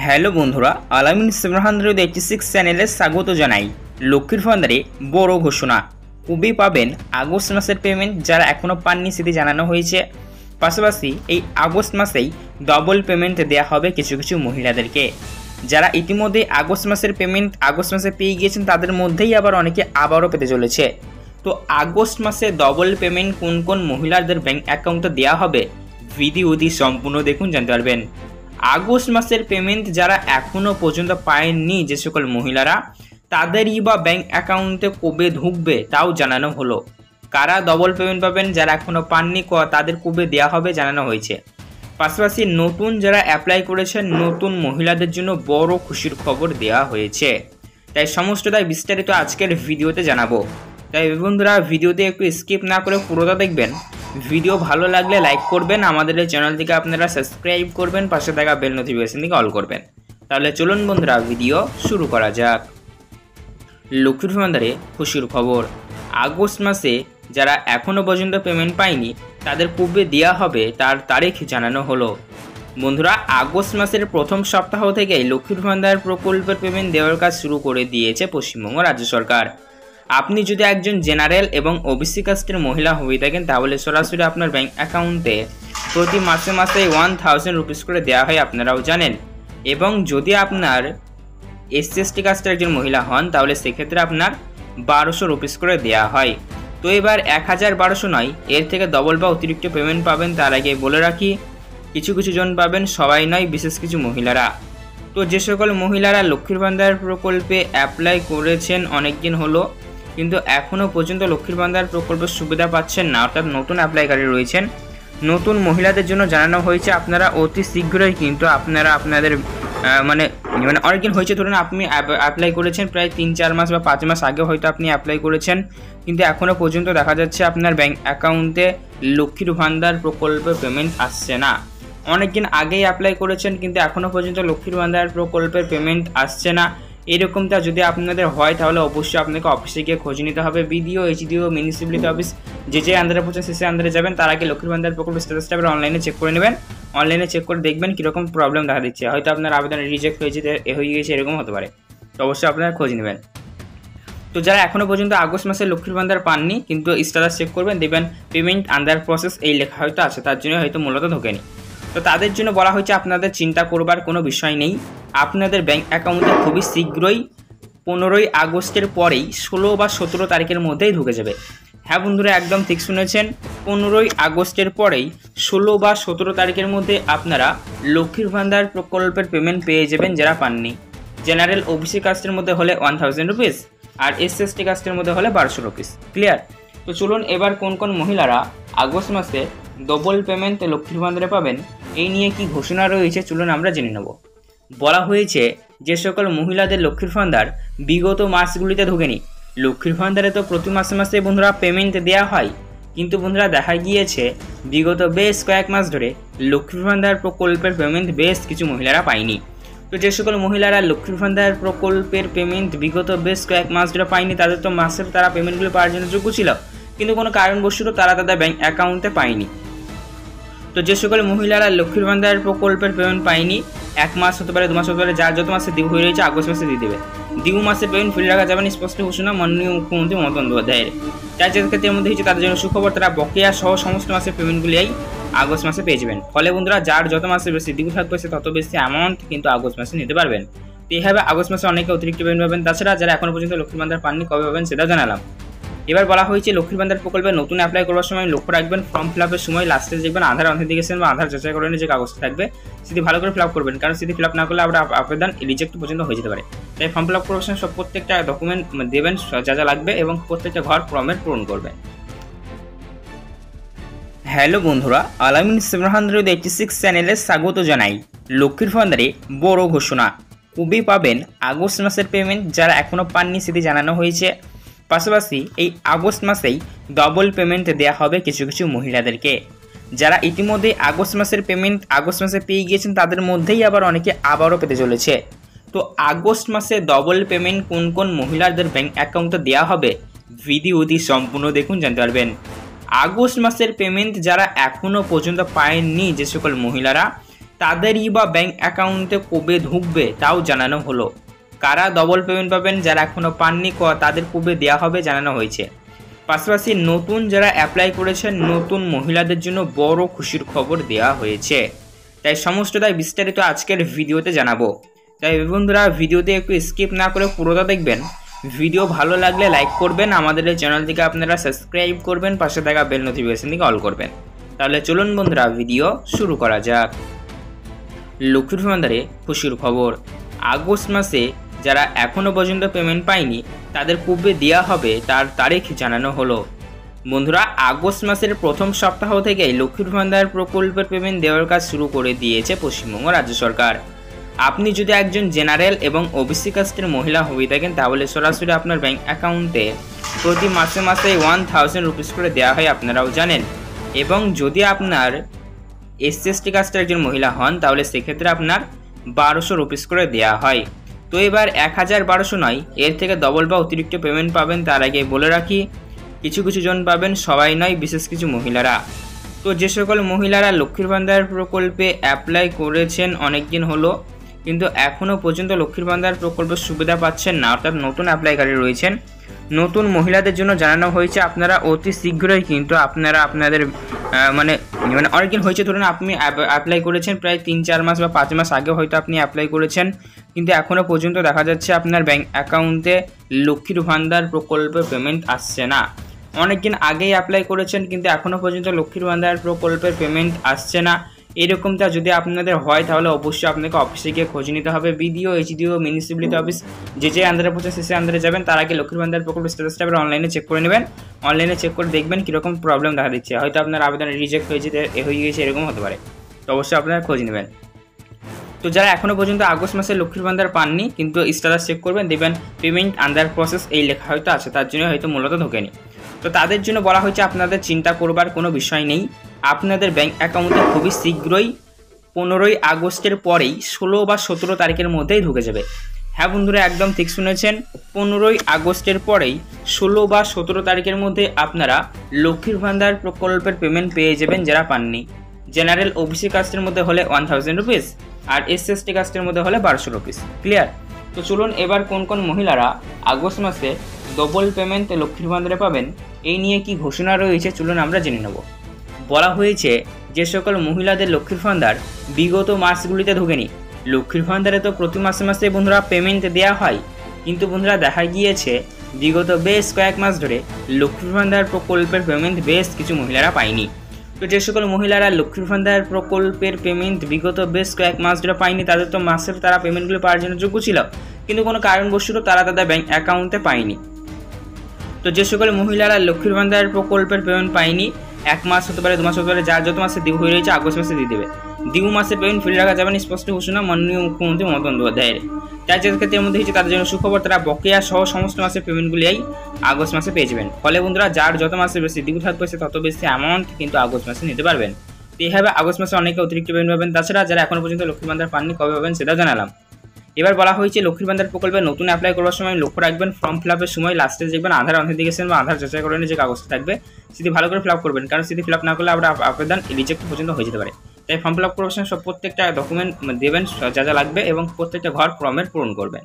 Hello বন্ধুরা, আলামিন 786 চ্যানেলে স্বাগত জানাই। লক্ষ্মীর ভান্ডারে বড় ঘোষণা, কবে পাবেন আগস্ট মাসের পেমেন্ট যারা এখনও পাননি সেটি জানানো হয়েছে। পাশাপাশি এই আগস্ট মাসেই ডবল পেমেন্ট দেওয়া হবে কিছু কিছু মহিলাদেরকে। যারা ইতিমধ্যে আগস্ট মাসের পেমেন্ট আগস্ট মাসে পেয়ে গিয়েছেন তাদের মধ্যেই আবার অনেকে আবারও পেতে চলেছে। তো আগস্ট মাসে ডবল পেমেন্ট কোন কোন মহিলাদের ব্যাঙ্ক অ্যাকাউন্টে দেওয়া হবে ভিডিওটি সম্পূর্ণ দেখুন, জানতে পারবেন। আগস্ট মাসের পেমেন্ট যারা এখনও পর্যন্ত পায়নি যে সকল মহিলারা, তাদেরই বা ব্যাঙ্ক অ্যাকাউন্টে কবে ঢুকবে তাও জানানো হলো। কারা ডবল পেমেন্ট পাবেন যারা এখনও পাননি তাদের কবে দেওয়া হবে জানানো হয়েছে। পাশাপাশি নতুন যারা অ্যাপ্লাই করেছেন নতুন মহিলাদের জন্য বড় খুশির খবর দেওয়া হয়েছে। তাই সমস্তটাই বিস্তারিত আজকের ভিডিওতে জানাবো। তাই বন্ধুরা ভিডিওতে একটু স্কিপ না করে পুরোটা দেখবেন। ভিডিও ভালো লাগলে লাইক করবেন, আমাদের এই চ্যানেলটিকে আপনারা সাবস্ক্রাইব করবেন, পাশে থাকা বেল নোটিফিকেশন থেকে অল করবেন। তাহলে চলুন বন্ধুরা ভিডিও শুরু করা যাক। লক্ষ্মীর ভান্ডারে খুশির খবর, আগস্ট মাসে যারা এখনও পর্যন্ত পেমেন্ট পায়নি তাদের কবে দেওয়া হবে তার তারিখ জানানো হলো। বন্ধুরা আগস্ট মাসের প্রথম সপ্তাহ থেকেই লক্ষ্মীর ভান্ডার প্রকল্পের পেমেন্ট দেওয়ার কাজ শুরু করে দিয়েছে পশ্চিমবঙ্গ রাজ্য সরকার। আপনি যদি একজন জেনারেল এবং ওবিসি কাস্টের মহিলা হয়ে থাকেন তাহলে সরাসরি আপনার ব্যাঙ্ক অ্যাকাউন্টে প্রতি মাসে মাসে 1000 রুপিস করে দেওয়া হয়, আপনারাও জানেন। এবং যদি আপনার SC/ST কাস্টের একজন মহিলা হন তাহলে সেক্ষেত্রে আপনার 1200 রুপিস করে দেওয়া হয়। তো এবার 1000-1200 নয়, এর থেকে ডবল বা অতিরিক্ত পেমেন্ট পাবেন। তার আগে বলে রাখি, কিছু কিছু জন পাবেন, সবাই নয়, বিশেষ কিছু মহিলারা। তো যে সকল মহিলারা লক্ষ্মীর ভান্ডার প্রকল্পে অ্যাপ্লাই করেছেন অনেক দিন হলো কিন্তু এখনও পর্যন্ত লক্ষ্মীর ভান্ডার প্রকল্পের সুবিধা পাচ্ছেন না, অর্থাৎ নতুন অ্যাপ্লাইকারী রয়েছেন, নতুন মহিলাদের জন্য জানানো হয়েছে আপনারা অতি শীঘ্রই কিন্তু আপনারা আপনাদের মানে অনেকদিন হয়েছে, ধরুন আপনি অ্যাপ্লাই করেছেন প্রায় 3-4 মাস বা 5 মাস আগে হয়তো আপনি অ্যাপ্লাই করেছেন, কিন্তু এখনও পর্যন্ত দেখা যাচ্ছে আপনার ব্যাঙ্ক অ্যাকাউন্টে লক্ষ্মীর ভান্ডার প্রকল্পের পেমেন্ট আসছে না। অনেকদিন আগেই অ্যাপ্লাই করেছেন কিন্তু এখনও পর্যন্ত লক্ষ্মীর ভান্ডার প্রকল্পের পেমেন্ট আসছে না। এরকমটা যদি আপনাদের হয় তাহলে অবশ্যই আপনাকে অফিসে গিয়ে খোঁজ নিতে হবে। BDO, HDO, মিউনিসিপ্যালিটি অফিস যে আন্ডারে পড়ছেন সেই আন্ডারে যাবেন। তার আগে লক্ষ্মীর ভান্ডার প্রকল্পের স্ট্যাটাসটা এবার অনলাইনে চেক করে নেবেন। অনলাইনে চেক করে দেখবেন কীরকম প্রবলেম দেখা দিচ্ছে, হয়তো আপনার আবেদন রিজেক্ট হয়ে গিয়েছে, এরকম হতে পারে। তো অবশ্যই আপনারা খোঁজ নেবেন। তো যারা এখনও পর্যন্ত আগস্ট মাসে লক্ষ্মীর ভান্ডার পাননি কিন্তু স্ট্যাটাস চেক করবেন, দেখবেন পেমেন্ট আন্ডার প্রসেস এই লেখা হয়তো আছে, তার জন্য হয়তো মূলত ঢোকেনি। তো তাদের জন্য বলা হয়েছে আপনাদের চিন্তা করবার কোনো বিষয় নেই, আপনাদের ব্যাঙ্ক অ্যাকাউন্টে খুবই শীঘ্রই 15ই আগস্টের পরেই 16 বা 17 তারিখের মধ্যেই ঢুকে যাবে। হ্যাঁ বন্ধুরা একদম ঠিক শুনেছেন, 15ই আগস্টের পরেই 16 বা 17 তারিখের মধ্যে আপনারা লক্ষ্মীর ভান্ডার প্রকল্পের পেমেন্ট পেয়ে যাবেন যারা পাননি। জেনারেল ওবিসি কাস্টের মধ্যে হলে 1000 রুপিস আর SC/ST কাস্টের মধ্যে হলে 1200 রুপিস। ক্লিয়ার? তো চলুন এবার কোন কোন মহিলারা আগস্ট মাসে ডবল পেমেন্ট লক্ষ্মীর ভান্ডারে পাবেন এই নিয়ে কি ঘোষণা রয়েছে চলুন আমরা জেনে নেব। বলা হয়েছে যে সকল মহিলাদের লক্ষ্মীর ভান্ডার বিগত মাসগুলিতে ঢোকেনি, লক্ষ্মীর ভান্ডারে তো প্রতি মাসে মাসে বন্ধুরা পেমেন্ট দেওয়া হয়, কিন্তু বন্ধুরা দেখা গিয়েছে বিগত বেশ কয়েক মাস ধরে লক্ষ্মীর ভান্ডার প্রকল্পের পেমেন্ট বেশ কিছু মহিলারা পায়নি। তো যে সকল মহিলারা লক্ষ্মীর ভান্ডার প্রকল্পের পেমেন্ট বিগত বেশ কয়েক মাস ধরে পায়নি তাদের তো মাসের তারা পেমেন্টগুলো পাওয়ার জন্য যোগ্য ছিল, কিন্তু কোনো কারণবশত তারা তাদের ব্যাঙ্ক অ্যাকাউন্টে পায়নি। তো যে সকল মহিলারা লক্ষ্মীর ভান্ডার প্রকল্পের পেমেন্ট পায়নি, 1 মাস হতে পারে 2 মাস হতে পারে, যার যত মাসে ডিউ হয়ে রয়েছে আগস্ট মাসে দিয়ে দেবে। ডিউ মাসের পেমেন্ট ফিরে রাখা যাবে না, স্পষ্ট ঘোষণা মাননীয় মুখ্যমন্ত্রী মমতা বন্দ্যোপাধ্যায়ের। যার ক্ষেত্রের মধ্যে হচ্ছে তাদের জন্য সুখবর, তারা বকেয়া সহ সমস্ত মাসের পেমেন্টগুলিই আগস্ট মাসে পেয়ে যাবেন। ফলে বন্ধুরা যার যত মাসে বেশি ডিউ থাকবে সে তত বেশি অ্যামাউন্ট কিন্তু আগস্ট মাসে নিতে পারবেন। তো এইভাবে আগস্ট মাসে অনেকে অতিরিক্ত পেমেন্ট পাবেন। তাছাড়া যারা এখনও পর্যন্ত লক্ষ্মীর ভান্ডার পাননি কবে পাবেন সেটাও জানালাম। এবার বলা হয়েছে লক্ষ্মীর ভান্ডার প্রকল্পে নতুন অ্যাপ্লাই করার সময় লক্ষ্য রাখবেন ফর্ম ফিল আপের সময় লাস্টে দেখবেন আধার অথেন্টিকেশন বা আধার যাচাই করেন যে কাগজটা থাকবে সেটি ভালো করে ফিল আপ করবেন, কারণ সেটি ফিল আপ না করলে আপনার আবেদন রিজেক্ট পর্যন্ত হয়ে যেতে পারে। তাই ফর্ম ফিল আপ করার সময় সব প্রত্যেকটা ডকুমেন্ট দেবেন যা যা লাগবে এবং প্রত্যেকটা ঘর ফর্মের পূরণ করবেন। হ্যালো বন্ধুরা, আলামিন 786 চ্যানেলে স্বাগত জানাই। লক্ষ্মীর ভান্ডারে বড় ঘোষণা, কবে পাবেন আগস্ট মাসের পেমেন্ট যারা এখনও পাননি সেটি জানানো হয়েছে। পাশাপাশি এই আগস্ট মাসেই ডবল পেমেন্ট দেওয়া হবে কিছু কিছু মহিলাদেরকে। যারা ইতিমধ্যে আগস্ট মাসের পেমেন্ট আগস্ট মাসে পেয়ে গিয়েছেন তাদের মধ্যেই আবার অনেকে আবারও পেতে চলেছে। তো আগস্ট মাসে ডবল পেমেন্ট কোন কোন মহিলাদের ব্যাঙ্ক অ্যাকাউন্টে দেওয়া হবে ভিডিওটি সম্পূর্ণ দেখুন, জানতে পারবেন। আগস্ট মাসের পেমেন্ট যারা এখনও পর্যন্ত পায়নি যে সকল মহিলারা, তাদেরই বা ব্যাংক অ্যাকাউন্টে কবে ঢুকবে তাও জানানো হলো। কারা ডবল পেমেন্ট পাবেন, যারা এখনও পাননি তাদের কবে দেওয়া হবে জানানো হয়েছে। পাশাপাশি নতুন যারা অ্যাপ্লাই করেছেন নতুন মহিলাদের জন্য বড় খুশির খবর দেওয়া হয়েছে। তাই সমস্তটাই বিস্তারিত আজকের ভিডিওতে জানাবো। তাই বন্ধুরা ভিডিওতে একটু স্কিপ না করে পুরোটা দেখবেন। ভিডিও ভালো লাগলে লাইক করবেন, আমাদের এই চ্যানেলটিকে আপনারা সাবস্ক্রাইব করবেন, পাশে থাকা বেল নোটিফিকেশনটিকে অল করবেন। তাহলে চলুন বন্ধুরা ভিডিও শুরু করা যাক। লক্ষ্মীর ভান্ডারে খুশির খবর। আগস্ট মাসে যারা এখনও পর্যন্ত পেমেন্ট পায়নি তাদের কবে দেওয়া হবে তার তারিখ জানানো হলো। বন্ধুরা আগস্ট মাসের প্রথম সপ্তাহ থেকেই লক্ষ্মীর ভান্ডার প্রকল্পের পেমেন্ট দেওয়ার কাজ শুরু করে দিয়েছে পশ্চিমবঙ্গ রাজ্য সরকার। আপনি যদি একজন জেনারেল এবং ওবিসি কাস্টের মহিলা হয়ে থাকেন তাহলে সরাসরি আপনার ব্যাংক অ্যাকাউন্টে প্রতি মাসে 1000 রুপিস করে দেওয়া হয়, আপনারাও জানেন। এবং যদি আপনার SC/ST কাস্টের একজন মহিলা হন তাহলে সেক্ষেত্রে আপনার 1200 রুপিস করে দেওয়া হয়। তো এবার 1012 নয়, এর থেকে ডবল বা অতিরিক্ত পেমেন্ট পাবেন। তার আগে বলে রাখি কিছু কিছু জন পাবেন, সবাই নয়, বিশেষ কিছু মহিলারা। তো যে সকল মহিলারা লক্ষ্মীর ভান্ডার প্রকল্পে অ্যাপ্লাই করেছেন অনেক দিন হলো কিন্তু এখনও পর্যন্ত লক্ষ্মীর ভান্ডার প্রকল্পের সুবিধা পাচ্ছেন না, অর্থাৎ নতুন অ্যাপ্লাইকারী রয়েছেন, নতুন মহিলাদের জন্য জানানো হয়েছে আপনারা অতি শীঘ্রই কিন্তু আপনারা আপনাদের মানে অনেকদিন হয়েছে, ধরুন আপনি অ্যাপ্লাই করেছেন প্রায় 3-4 মাস বা 5 মাস আগে হয়তো আপনি অ্যাপ্লাই করেছেন, কিন্তু এখনও পর্যন্ত দেখা যাচ্ছে আপনার ব্যাংক অ্যাকাউন্টে লক্ষ্মীর ভান্ডার প্রকল্পের পেমেন্ট আসছে না। অনেকদিন আগেই অ্যাপ্লাই করেছেন কিন্তু এখনও পর্যন্ত লক্ষ্মীর ভান্ডার প্রকল্পের পেমেন্ট আসছে না। এরকমটা যদি আপনাদের হয় তাহলে অবশ্যই আপনাকে অফিসে গিয়ে খোঁজ নিতে হবে। BDO, HDO, মিউনিসিপ্যালিটি অফিস যে আন্ডারে পড়ছে সে আন্ডারে যাবেন। তার আগে লক্ষ্মীর ভান্ডার প্রকল্পের স্ট্যাটাসটা আবার অনলাইনে চেক করে নেবেন। অনলাইনে চেক করে দেখবেন কীরকম প্রবলেম দেখা দিচ্ছে, হয়তো আপনার আবেদন রিজেক্ট হয়ে গেছে এরকম হতে পারে। তো অবশ্যই আপনারা খোঁজ নেবেন। তো যারা এখনও পর্যন্ত আগস্ট মাসে লক্ষ্মীর ভান্ডার পাননি কিন্তু স্ট্যাটাস চেক করবেন, দেখবেন পেমেন্ট আন্ডার প্রসেস এই লেখা হয়তো আছে, তার জন্য হয়তো মূলত ঢোকেনি। তো তাদের জন্য বলা হয়েছে আপনাদের চিন্তা করবার কোনো বিষয় নেই, আপনাদের ব্যাংক অ্যাকাউন্টে খুবই শীঘ্রই 15ই আগস্টের পরেই 16 বা 17 তারিখের মধ্যেই ঢুকে যাবে। হ্যাঁ বন্ধুরা একদম ঠিক শুনেছেন, 15ই আগস্টের পরেই 16 বা 17 তারিখের মধ্যে আপনারা লক্ষ্মীর ভান্ডার প্রকল্পের পেমেন্ট পেয়ে যাবেন যারা পাননি। জেনারেল ওবিসি কাস্টের মধ্যে হলে 1000 রুপিস আর SC/ST কাস্টের মধ্যে হলে 1200 রুপিস। ক্লিয়ার? তো চলুন এবার কোন কোন মহিলারা আগস্ট মাসে ডবল পেমেন্ট লক্ষ্মীর ভান্ডারে পাবেন এই নিয়ে কি ঘোষণা রয়েছে চলুন আমরা জেনে নেব। বলা হয়েছে যে সকল মহিলাদের লক্ষ্মীর ভান্ডার বিগত মাসগুলিতে ঢোকেনি, লক্ষ্মীর ভান্ডারে তো প্রতি মাসে মাসে বন্ধুরা পেমেন্ট দেওয়া হয়, কিন্তু বন্ধুরা দেখা গিয়েছে বিগত বেশ কয়েক মাস ধরে লক্ষ্মীর ভান্ডার প্রকল্পের পেমেন্ট বেশ কিছু মহিলারা পায়নি। তো যে সকল মহিলারা লক্ষ্মীর ভান্ডার প্রকল্পের পেমেন্ট বিগত বেশ কয়েক মাস ধরে পায়নি তাদের তো মাসের তারা পেমেন্টগুলো পাওয়ার জন্য যোগ্য ছিল, কিন্তু কোনো কারণবশত তারা তাদের ব্যাংক অ্যাকাউন্টে পায়নি। তো যে সকল মহিলারা লক্ষ্মীর ভান্ডার প্রকল্পের পেমেন্ট পায়নি, 1 মাস হতে পারে 2 মাস হতে পারে, যার যত মাসে ডিউ হয়ে রয়েছে আগস্ট মাসে দিয়ে দেবে। ডিউ মাসে পেমেন্ট ফিরে রাখা যাবে না, স্পষ্ট ঘোষণা মাননীয় মুখ্যমন্ত্রী মমতা বন্দ্যোপাধ্যায়ের। তাই যে ক্ষেত্রের মধ্যে হচ্ছে তাদের জন্য সুখবর, তারা বকেয়া সহ সমস্ত মাসের পেমেন্টগুলিই আগস্ট মাসে পেয়ে যাবেন। ফলে বন্ধুরা যার যত মাসে বেশি ডিউ থাকবে সে তত বেশি অ্যামাউন্ট কিন্তু আগস্ট মাসে নিতে পারবেন। তো এইভাবে আগস্ট মাসে অনেকে অতিরিক্ত পেমেন্ট পাবেন। তাছাড়া যারা এখনো পর্যন্ত লক্ষ্মীর ভান্ডার পাননি কবে পাবেন সেটাও জানালাম। এবার বলা হয়েছে লক্ষ্মীর ভান্ডার প্রকল্পে নতুন অ্যাপ্লাই করার সময় লক্ষ্য রাখবেন ফর্ম ফিল আপের সময় লাস্টে দেখবেন আধার অথেন্টিকেশন বা আধার যাচাই করেন যে কাগজটা থাকবে সেটি ভালো করে ফিল আপ করবেন, কারণ সেটি ফিল আপ না করলে আপনার আবেদন রিজেক্ট পর্যন্ত হয়ে যেতে পারে। তাই ফর্ম ফিল আপ করার সময় প্রত্যেকটা ডকুমেন্ট দেবেন যা যা লাগবে এবং প্রত্যেকটা ঘর ফর্মের পূরণ করবেন।